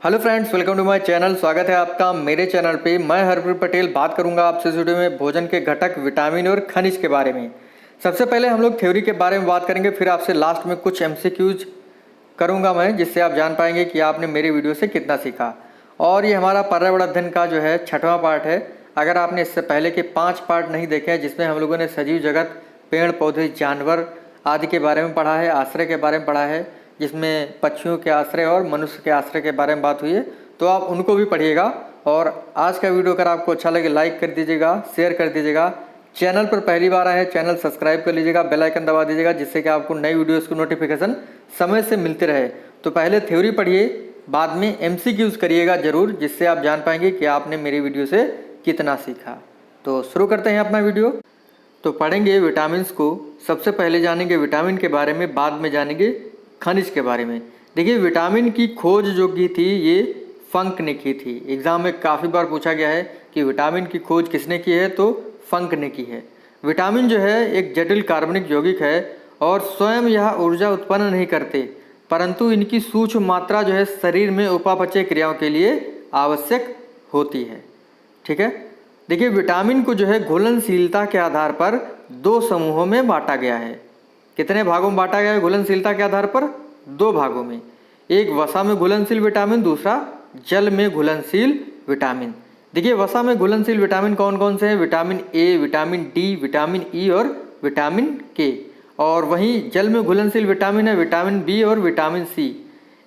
Hello friends, welcome to my channel. स्वागत है आपका मेरे चैनल पे। मैं हरप्रीत पटेल बात करूंगा आपसे इस वीडियो में भोजन के घटक, विटामिन और खनिज के बारे में। सबसे पहले हम लोग थ्योरी के बारे में बात करेंगे, फिर आपसे लास्ट में कुछ एमसीक्यूज करूंगा मैं, जिससे आप जान पाएंगे कि आपने मेरे वीडियो से कितना सीखा। और ये हमारा पर्यावरण अध्ययन का जो है 6वां पार्ट है। अगर आपने इससे पहले के 5 पार्ट नहीं देखे हैं, जिसमें हम लोगों ने सजीव जगत, पेड़ पौधे, जानवर आदि के बारे में पढ़ा है, आश्रय के बारे में पढ़ा है, जिसमें पक्षियों के आश्रय और मनुष्य के आश्रय के बारे में बात हुई है, तो आप उनको भी पढ़िएगा। और आज का वीडियो अगर आपको अच्छा लगे लाइक कर दीजिएगा, शेयर कर दीजिएगा। चैनल पर पहली बार आए हैं, चैनल सब्सक्राइब कर लीजिएगा, बेल आइकन दबा दीजिएगा, जिससे कि आपको नई वीडियोस की नोटिफिकेशन समय से मिलते रहे। तो पहले थ्योरी पढ़िए, बाद में एमसीक्यूज करिएगा ज़रूर, जिससे आप जान पाएंगे कि आपने मेरी वीडियो से कितना सीखा। तो शुरू करते हैं अपना वीडियो। तो पढ़ेंगे विटामिन्स को। सबसे पहले जानेंगे विटामिन के बारे में, बाद में जानेंगे खनिज के बारे में। देखिए, विटामिन की खोज जो की थी ये फंक ने की थी। एग्जाम में काफ़ी बार पूछा गया है कि विटामिन की खोज किसने की है, तो फंक ने की है। विटामिन जो है एक जटिल कार्बनिक यौगिक है और स्वयं यह ऊर्जा उत्पन्न नहीं करते, परंतु इनकी सूक्ष्म मात्रा जो है शरीर में उपापचय क्रियाओं के लिए आवश्यक होती है। ठीक है। देखिए, विटामिन को जो है घुलनशीलता के आधार पर 2 समूहों में बांटा गया है। कितने भागों में बांटा गया है घुलनशीलता के आधार पर? 2 भागों में। एक वसा में घुलनशील विटामिन, दूसरा जल में घुलनशील विटामिन। देखिए, वसा में घुलनशील विटामिन कौन कौन से हैं? Vitamin A, vitamin D, vitamin E और विटामिन के। और वहीं जल में घुलनशील विटामिन है विटामिन बी और विटामिन सी।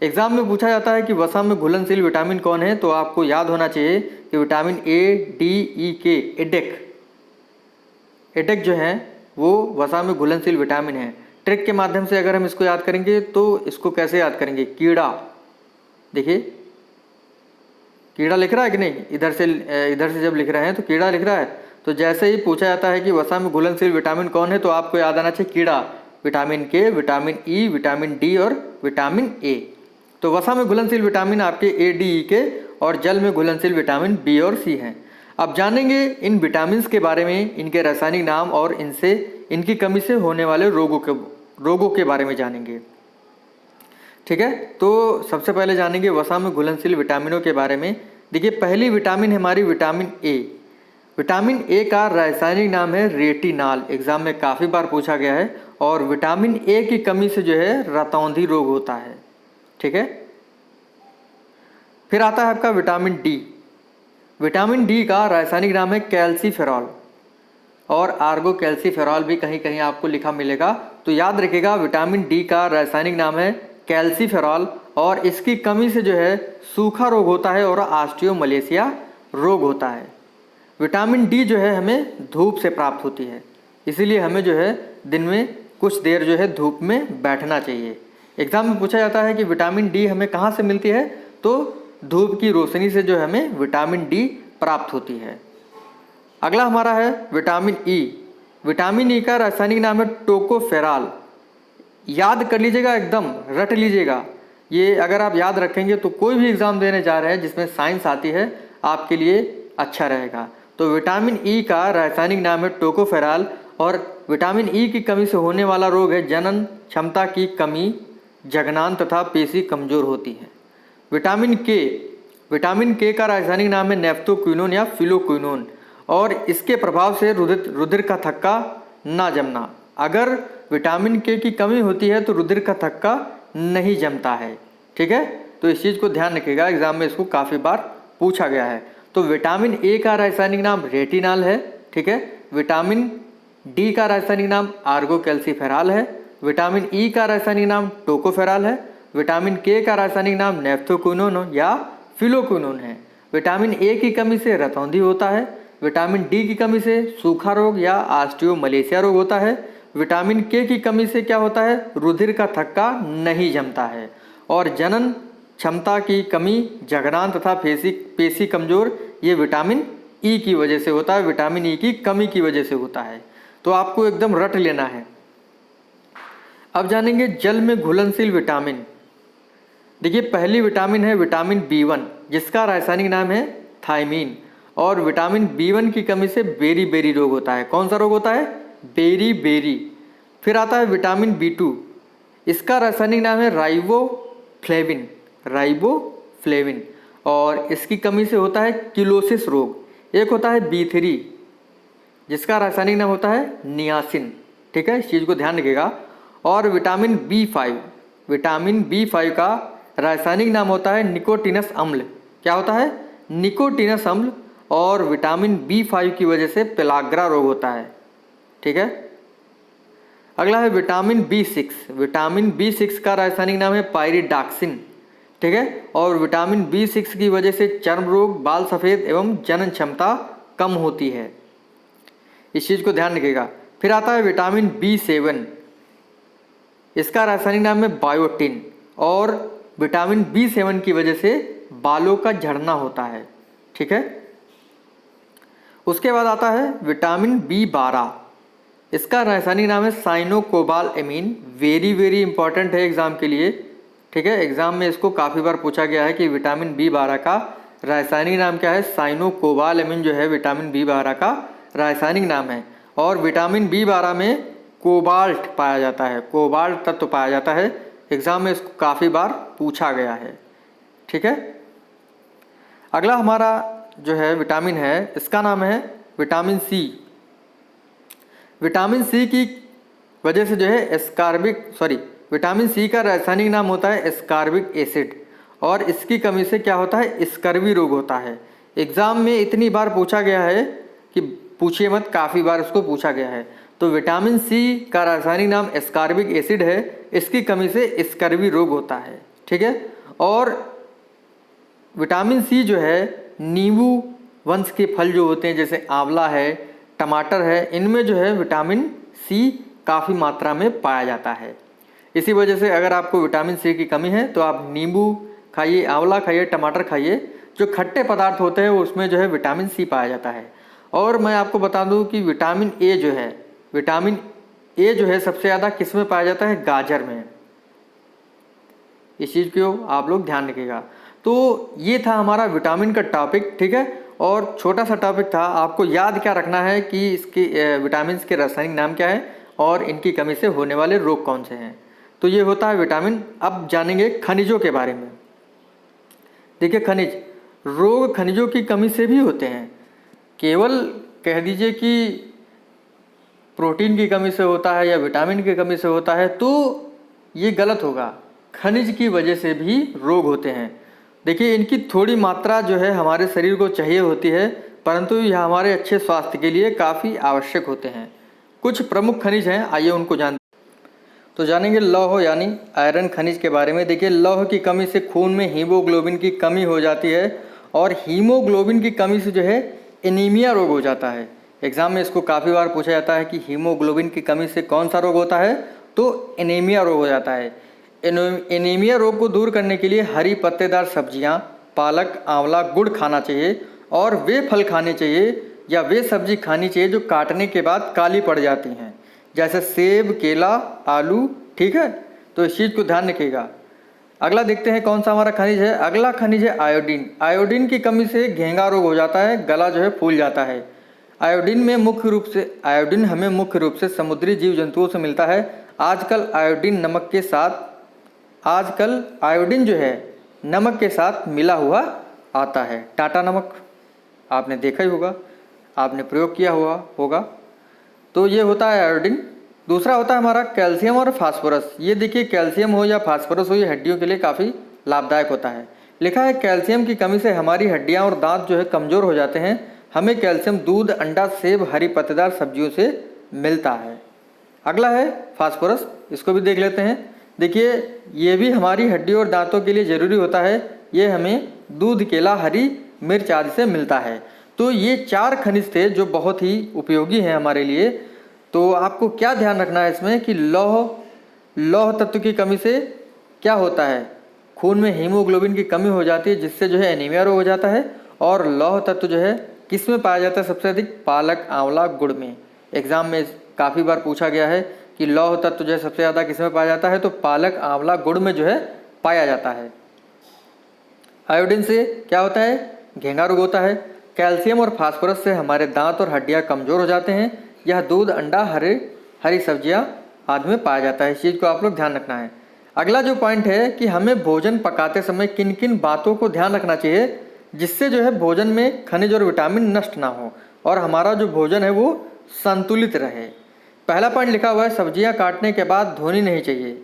एग्जाम में पूछा जाता है कि वसा में घुलनशील विटामिन कौन है, तो आपको याद होना चाहिए कि विटामिन ए, डी, ई, के, एडेक जो है वो वसा में घुलनशील विटामिन है। ट्रिक के माध्यम से अगर हम इसको याद करेंगे तो इसको कैसे याद करेंगे? कीड़ा, देखिए कीड़ा लिख रहा है कि नहीं, इधर से जब लिख रहे हैं तो कीड़ा लिख रहा है। तो जैसे ही पूछा जाता है कि वसा में घुलनशील विटामिन कौन है, तो आपको याद आना चाहिए कीड़ा। Vitamin K, vitamin E, vitamin D और विटामिन ए। तो वसा में घुलनशील विटामिन आपके ए, डी, ई के, और जल में घुलनशील विटामिन बी और सी हैं। अब जानेंगे इन विटामिन्स के बारे में, इनके रासायनिक नाम और इनकी कमी से होने वाले रोगों के बारे में जानेंगे। ठीक है। तो सबसे पहले जानेंगे वसा में घुलनशील विटामिनों के बारे में। देखिए, पहली विटामिन हमारी विटामिन ए। विटामिन ए का रासायनिक नाम है रेटिनॉल। एग्जाम में काफ़ी बार पूछा गया है। और विटामिन ए की कमी से जो है रतौंधी रोग होता है। ठीक है। फिर आता है आपका विटामिन डी। विटामिन डी का रासायनिक नाम है कैल्सीफेरॉल, और आर्गो कैल्सीफेरॉल भी कहीं कहीं आपको लिखा मिलेगा। तो याद रखिएगा, विटामिन डी का रासायनिक नाम है कैल्सीफेरॉल, और इसकी कमी से जो है सूखा रोग होता है और ऑस्टियोमलेशिया रोग होता है। विटामिन डी जो है हमें धूप से प्राप्त होती है, इसीलिए हमें जो है दिन में कुछ देर जो है धूप में बैठना चाहिए। एग्जाम में पूछा जाता है कि विटामिन डी हमें कहाँ से मिलती है, तो धूप की रोशनी से जो हमें विटामिन डी प्राप्त होती है। अगला हमारा है विटामिन ई। विटामिन ई का रासायनिक नाम है टोकोफेरॉल। याद कर लीजिएगा, एकदम रट लीजिएगा। ये अगर आप याद रखेंगे तो कोई भी एग्जाम देने जा रहे हैं जिसमें साइंस आती है, आपके लिए अच्छा रहेगा। तो विटामिन ई का रासायनिक नाम है टोकोफेरॉल, और विटामिन ई की कमी से होने वाला रोग है जनन क्षमता की कमी, जगनान तथा पेशी कमजोर होती है। विटामिन के का रासायनिक नाम है नेफ्थोक्विनोन या फिलोक्विनोन, और इसके प्रभाव से रुधिर का थक्का ना जमना। अगर विटामिन के की कमी होती है तो रुधिर का थक्का नहीं जमता है। ठीक है। तो इस चीज़ को ध्यान रखिएगा, एग्जाम में इसको काफ़ी बार पूछा गया है। तो विटामिन ए का रासायनिक नाम रेटिनॉल है। ठीक है। विटामिन डी का रासायनिक नाम आर्गो कैल्सीफेरॉल है। विटामिन ई का रासायनिक नाम टोकोफेरॉल है। विटामिन के का रासायनिक नाम नेफ्थोक्विनोन या फिलोक्विनोन है। विटामिन ए की कमी से रतौंधी होता है। विटामिन डी की कमी से सूखा रोग या ऑस्टियोमलेशिया रोग होता है। विटामिन के की कमी से क्या होता है? रुधिर का थक्का नहीं जमता है। और जनन क्षमता की कमी, जगनान तथा पेशी कमजोर, ये विटामिन ई की वजह से होता है, विटामिन ई की कमी की वजह से होता है। तो आपको एकदम रट लेना है। अब जानेंगे जल में घुलनशील विटामिन। देखिए, पहली विटामिन है विटामिन बी1, जिसका रासायनिक नाम है थायमीन, और विटामिन बी1 की कमी से बेरी बेरी रोग होता है। कौन सा रोग होता है? Beriberi. फिर आता है विटामिन बी2, इसका रासायनिक नाम है राइबोफ्लेविन। फ्लेविन, और इसकी कमी से होता है किलोसिस रोग। एक होता है B3 जिसका रासायनिक नाम होता है नियासिन, ठीक है, इस चीज़ को ध्यान रखिएगा। और विटामिन B5 का रासायनिक नाम होता है निकोटिनस अम्ल। क्या होता है? निकोटिनस अम्ल। और विटामिन B5 की वजह से पेलाग्रा रोग होता है, ठीक है। अगला है विटामिन B6 का रासायनिक नाम है पायरिडॉक्सिन, ठीक है। और विटामिन B6 की वजह से चर्म रोग, बाल सफ़ेद एवं जनन क्षमता कम होती है, इस चीज़ को ध्यान रखिएगा। फिर आता है विटामिन B7, इसका रासायनिक नाम है बायोटिन, और विटामिन B7 की वजह से बालों का झड़ना होता है, ठीक है। उसके बाद आता है विटामिन B12, इसका रासायनिक नाम है साइनोकोबालएमीन। वेरी इंपॉर्टेंट है एग्जाम के लिए, ठीक है। एग्जाम में इसको काफ़ी बार पूछा गया है कि विटामिन B12 का रासायनिक नाम क्या है। साइनोकोबालएमीन जो है विटामिन B12 का रासायनिक नाम है। और विटामिन B12 में कोबाल्ट पाया जाता है, कोबाल्ट तत्व पाया जाता है। एग्जाम में इसको काफ़ी बार पूछा गया है, ठीक है। अगला हमारा जो है विटामिन है, इसका नाम है विटामिन C। विटामिन C की वजह से जो है विटामिन C का रासायनिक नाम होता है एस्कॉर्बिक एसिड, और इसकी कमी से क्या होता है? स्कर्वी रोग होता है। एग्ज़ाम में इतनी बार पूछा गया है कि पूछिए मत, काफ़ी बार इसको पूछा गया है। तो विटामिन C का रासायनिक नाम एस्कॉर्बिक एसिड है, इसकी कमी से स्कर्वी रोग होता है, ठीक है। और विटामिन C जो है नींबू वंश के फल जो होते हैं जैसे आंवला है, टमाटर है, इनमें जो है विटामिन C काफ़ी मात्रा में पाया जाता है। इसी वजह से अगर आपको विटामिन C की कमी है तो आप नींबू खाइए, आंवला खाइए, टमाटर खाइए, जो खट्टे पदार्थ होते हैं उसमें जो है विटामिन C पाया जाता है। और मैं आपको बता दूं कि विटामिन A जो है सबसे ज़्यादा किस में पाया जाता है? गाजर में। इस चीज़ को आप लोग ध्यान रखिएगा। तो ये था हमारा विटामिन का टॉपिक, ठीक है। और छोटा सा टॉपिक था, आपको याद क्या रखना है कि इसके विटामिन के रासायनिक नाम क्या है और इनकी कमी से होने वाले रोग कौन से हैं। तो ये होता है विटामिन। अब जानेंगे खनिजों के बारे में। देखिए रोग खनिजों की कमी से भी होते हैं। केवल कह दीजिए कि प्रोटीन की कमी से होता है या विटामिन की कमी से होता है तो ये गलत होगा। खनिज की वजह से भी रोग होते हैं। देखिए इनकी थोड़ी मात्रा जो है हमारे शरीर को चाहिए होती है, परंतु यह हमारे अच्छे स्वास्थ्य के लिए काफ़ी आवश्यक होते हैं। कुछ प्रमुख खनिज हैं, आइए उनको जानते। तो जानेंगे लौह यानी आयरन खनिज के बारे में। देखिए लौह की कमी से खून में हीमोग्लोबिन की कमी हो जाती है, और हीमोग्लोबिन की कमी से जो है एनीमिया रोग हो जाता है। एग्जाम में इसको काफ़ी बार पूछा जाता है कि हीमोग्लोबिन की कमी से कौन सा रोग होता है, तो एनीमिया रोग हो जाता है। एनीमिया रोग को दूर करने के लिए हरी पत्तेदार सब्जियां, पालक, आंवला, गुड़ खाना चाहिए, और वे फल खाने चाहिए या वे सब्जी खानी चाहिए जो काटने के बाद काली पड़ जाती हैं, जैसे सेब, केला, आलू, ठीक है। तो इस चीज़ को ध्यान रखिएगा। अगला देखते हैं कौन सा हमारा खनिज है। अगला खनिज है आयोडीन। आयोडीन की कमी से घेंगा रोग हो जाता है, गला जो है फूल जाता है। आयोडीन हमें मुख्य रूप से समुद्री जीव जंतुओं से मिलता है। आजकल आयोडीन जो है नमक के साथ मिला हुआ आता है। टाटा नमक आपने देखा ही होगा, आपने प्रयोग किया होगा। तो ये होता है आयोडीन। दूसरा होता है हमारा कैल्शियम और फास्फोरस। ये देखिए कैल्शियम हो या फास्फोरस हो, ये हड्डियों के लिए काफ़ी लाभदायक होता है। लिखा है कैल्शियम की कमी से हमारी हड्डियां और दांत जो है कमज़ोर हो जाते हैं। हमें कैल्शियम दूध, अंडा, सेब, हरी पत्तेदार सब्जियों से मिलता है। अगला है फास्फोरस, इसको भी देख लेते हैं। देखिए ये भी हमारी हड्डियों और दांतों के लिए ज़रूरी होता है। ये हमें दूध, केला, हरी मिर्च आदि से मिलता है। तो ये 4 खनिज थे जो बहुत ही उपयोगी हैं हमारे लिए। तो आपको क्या ध्यान रखना है इसमें कि लौह तत्व की कमी से क्या होता है? खून में हीमोग्लोबिन की कमी हो जाती है, जिससे जो है एनीमिया रोग हो जाता है। और लौह तत्व जो है किस में पाया जाता है सबसे अधिक? पालक, आंवला, गुड़ में। एग्जाम में काफ़ी बार पूछा गया है कि लौह तत्व जो है सबसे ज़्यादा किस में पाया जाता है, तो पालक, आंवला, गुड़ में जो है पाया जाता है। आयोडीन से क्या होता है? घेंगा रोग होता है। कैल्शियम और फास्फोरस से हमारे दांत और हड्डियां कमज़ोर हो जाते हैं। यह दूध, अंडा, हरी सब्जियां आदि में पाया जाता है। इस चीज़ को आप लोग ध्यान रखना है। अगला जो पॉइंट है कि हमें भोजन पकाते समय किन किन बातों को ध्यान रखना चाहिए जिससे जो है भोजन में खनिज और विटामिन नष्ट ना हो और हमारा जो भोजन है वो संतुलित रहे। पहला पॉइंट लिखा हुआ है, सब्जियां काटने के बाद धोनी नहीं चाहिए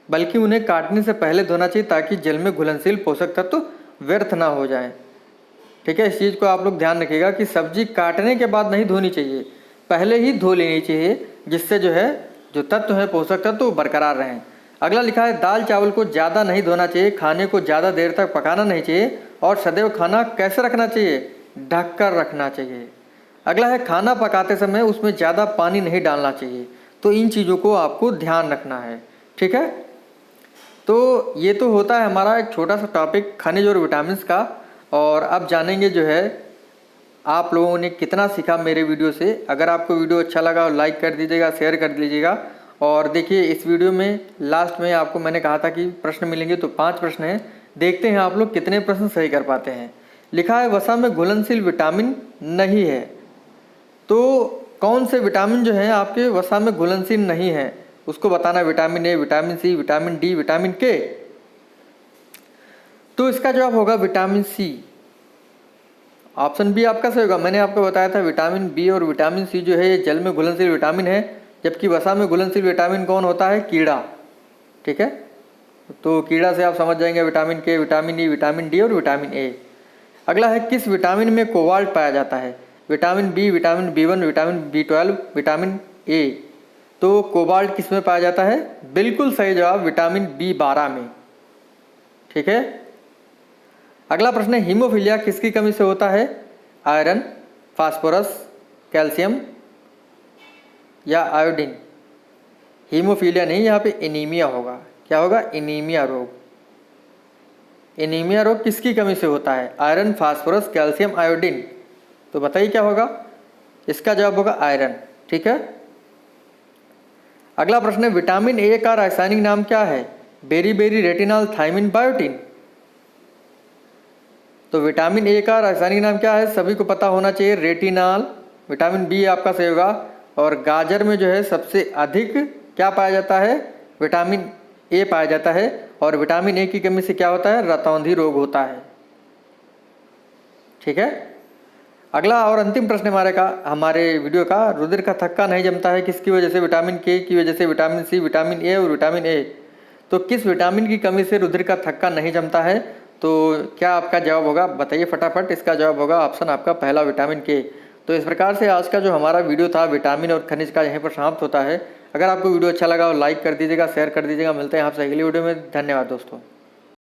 बल्कि उन्हें काटने से पहले धोना चाहिए ताकि जल में घुलनशील पोषक तत्व व्यर्थ ना हो जाए। ठीक है, इस चीज़ को आप लोग ध्यान रखिएगा कि सब्जी काटने के बाद नहीं धोनी चाहिए, पहले ही धो लेनी चाहिए जिससे जो है जो तत्व है पोषक तत्व वो बरकरार रहें। अगला लिखा है, दाल चावल को ज़्यादा नहीं धोना चाहिए, खाने को ज़्यादा देर तक पकाना नहीं चाहिए और सदैव खाना कैसे रखना चाहिए, ढक कर रखना चाहिए। अगला है, खाना पकाते समय उसमें ज़्यादा पानी नहीं डालना चाहिए। तो इन चीज़ों को आपको ध्यान रखना है। ठीक है, तो ये तो होता है हमारा एक छोटा सा टॉपिक खनिज और विटामिन्स का। और अब जानेंगे जो है आप लोगों ने कितना सीखा मेरे वीडियो से। अगर आपको वीडियो अच्छा लगा लाइक कर दीजिएगा, शेयर कर दीजिएगा। और देखिए इस वीडियो में लास्ट में आपको मैंने कहा था कि प्रश्न मिलेंगे, तो 5 प्रश्न हैं, देखते हैं आप लोग कितने प्रश्न सही कर पाते हैं। लिखा है, वसा में घुलनशील विटामिन नहीं है। तो कौन से विटामिन जो है आपके वसा में घुलनशील नहीं है उसको बताना, vitamin A, vitamin C, vitamin D, vitamin K. तो इसका जवाब होगा विटामिन सी। ऑप्शन बी आपका सही होगा। मैंने आपको बताया था विटामिन बी और विटामिन सी जो है ये जल में घुलनशील विटामिन है, जबकि वसा में घुलनशील विटामिन कौन होता है, कीड़ा। ठीक है, तो कीड़ा से आप समझ जाएंगे vitamin K, vitamin E, vitamin D और विटामिन ए। अगला है, किस विटामिन में कोबाल्ट पाया जाता है, vitamin B, vitamin B1, vitamin B12, vitamin A. तो कोबाल्ट किस में पाया जाता है, बिल्कुल सही जवाब विटामिन B12 में। ठीक है, अगला प्रश्न है, हीमोफीलिया किसकी कमी से होता है, आयरन, फास्फोरस, कैल्शियम या आयोडीन। हीमोफीलिया नहीं, यहाँ पे एनीमिया होगा। क्या होगा, एनीमिया रोग। एनीमिया रोग किसकी कमी से होता है, आयरन, फास्फोरस, कैल्शियम, आयोडीन। तो बताइए क्या होगा, इसका जवाब होगा आयरन। ठीक है, अगला प्रश्न है, विटामिन ए का रासायनिक नाम क्या है, बेरी, रेटिनॉल, थायमिन, बायोटिन। तो विटामिन ए का रासायनिक नाम क्या है, सभी को पता होना चाहिए, रेटिनॉल। विटामिन बी आपका सही होगा। और गाजर में जो है सबसे अधिक क्या पाया जाता है, विटामिन ए पाया जाता है। और विटामिन ए की कमी से क्या होता है, रतौंधी रोग होता है। ठीक है, अगला और अंतिम प्रश्न हमारे वीडियो का, रुधिर का थक्का नहीं जमता है किसकी वजह से, विटामिन के की वजह से, विटामिन सी, विटामिन ए और विटामिन ए। तो किस विटामिन की कमी से रुधिर का थक्का नहीं जमता है, तो क्या आपका जवाब होगा, बताइए फटाफट। इसका जवाब होगा ऑप्शन आपका पहला, विटामिन के। तो इस प्रकार से आज का जो हमारा वीडियो था विटामिन और खनिज का यहीं पर समाप्त होता है। अगर आपको वीडियो अच्छा लगा हो लाइक कर दीजिएगा, शेयर कर दीजिएगा। मिलते हैं आपसे अगली वीडियो में। धन्यवाद दोस्तों।